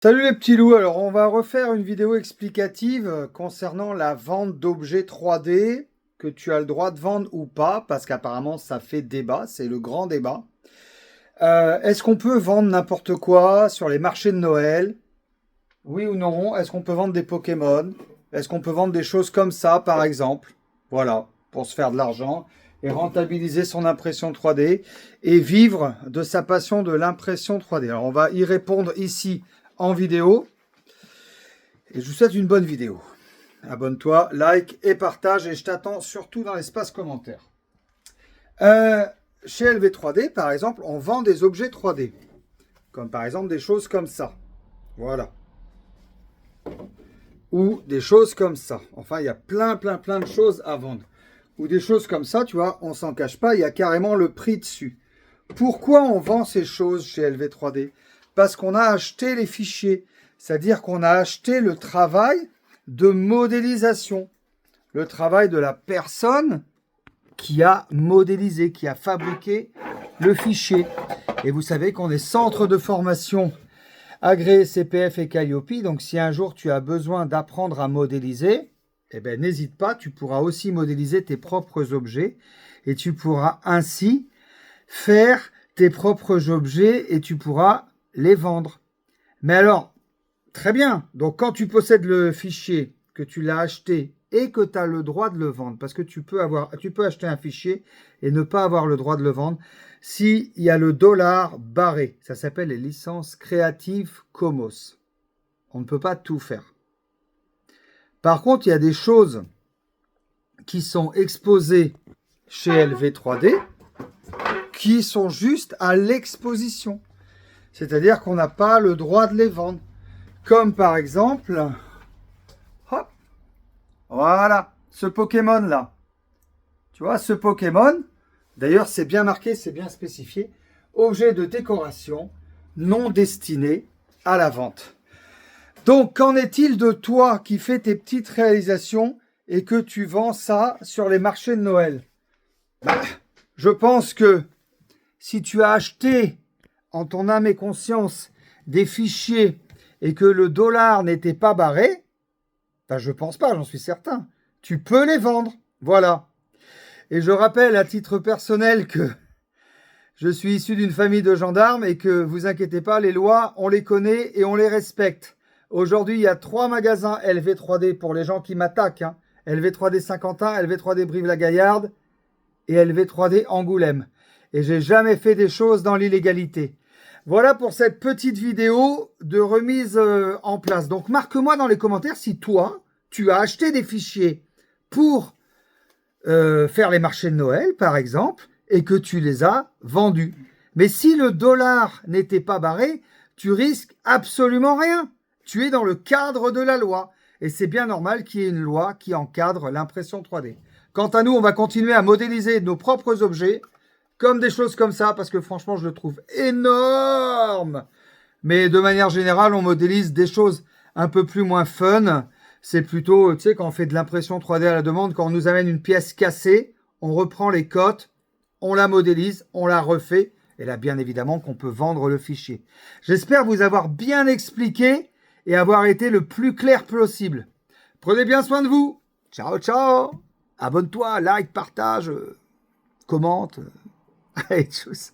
Salut les petits loups, alors on va refaire une vidéo explicative concernant la vente d'objets 3D, que tu as le droit de vendre ou pas, parce qu'apparemment ça fait débat, c'est le grand débat. Est-ce qu'on peut vendre n'importe quoi sur les marchés de Noël? Oui ou non? Est-ce qu'on peut vendre des Pokémon? Est-ce qu'on peut vendre des choses comme ça, par exemple? Voilà, pour se faire de l'argent et rentabiliser son impression 3D et vivre de sa passion de l'impression 3D. Alors on va y répondre ici en vidéo. Et je vous souhaite une bonne vidéo. Abonne-toi, like et partage. Et je t'attends surtout dans l'espace commentaire. Chez LV3D, par exemple, on vend des objets 3D. Comme par exemple des choses comme ça. Voilà. Ou des choses comme ça. Enfin, il y a plein de choses à vendre. Ou des choses comme ça, tu vois, on s'en cache pas, il y a carrément le prix dessus. Pourquoi on vend ces choses chez LV3D? Parce qu'on a acheté les fichiers. C'est-à-dire qu'on a acheté le travail de modélisation. Le travail de la personne qui a modélisé, qui a fabriqué le fichier. Et vous savez qu'on est centre de formation agréé CPF et Calliope. Donc si un jour tu as besoin d'apprendre à modéliser, eh ben, n'hésite pas, tu pourras aussi modéliser tes propres objets. Et tu pourras ainsi faire tes propres objets et tu pourras les vendre. Mais alors, très bien. Donc, quand tu possèdes le fichier, que tu l'as acheté et que tu as le droit de le vendre, parce que tu peux acheter un fichier et ne pas avoir le droit de le vendre, s'il y a le dollar barré. Ça s'appelle les licences Creative Commons. On ne peut pas tout faire. Par contre, il y a des choses qui sont exposées chez LV3D qui sont juste à l'exposition. C'est-à-dire qu'on n'a pas le droit de les vendre. Comme par exemple, hop, voilà, ce Pokémon-là. Tu vois, ce Pokémon, d'ailleurs, c'est bien marqué, c'est bien spécifié, objet de décoration non destiné à la vente. Donc, qu'en est-il de toi qui fais tes petites réalisations et que tu vends ça sur les marchés de Noël? Je pense que si tu as acheté en ton âme et conscience des fichiers et que le dollar n'était pas barré, ben je pense pas, j'en suis certain. Tu peux les vendre, voilà. Et je rappelle à titre personnel que je suis issu d'une famille de gendarmes et que, vous inquiétez pas, les lois, on les connaît et on les respecte. Aujourd'hui, il y a 3 magasins LV3D pour les gens qui m'attaquent. Hein. LV3D Saint-Quentin, LV3D Brive-la-Gaillarde et LV3D Angoulême. Et j'ai jamais fait des choses dans l'illégalité. Voilà pour cette petite vidéo de remise en place. Donc, marque-moi dans les commentaires si toi, tu as acheté des fichiers pour faire les marchés de Noël, par exemple, et que tu les as vendus. Mais si le dollar n'était pas barré, tu risques absolument rien. Tu es dans le cadre de la loi. Et c'est bien normal qu'il y ait une loi qui encadre l'impression 3D. Quant à nous, on va continuer à modéliser nos propres objets, comme des choses comme ça, parce que franchement, je le trouve énorme. Mais de manière générale, on modélise des choses un peu plus moins fun. C'est plutôt, tu sais, quand on fait de l'impression 3D à la demande, quand on nous amène une pièce cassée, on reprend les cotes, on la modélise, on la refait. Et là, bien évidemment, qu'on peut vendre le fichier. J'espère vous avoir bien expliqué et avoir été le plus clair possible. Prenez bien soin de vous. Ciao, ciao. Abonne-toi, like, partage, commente. Allez, tchuss.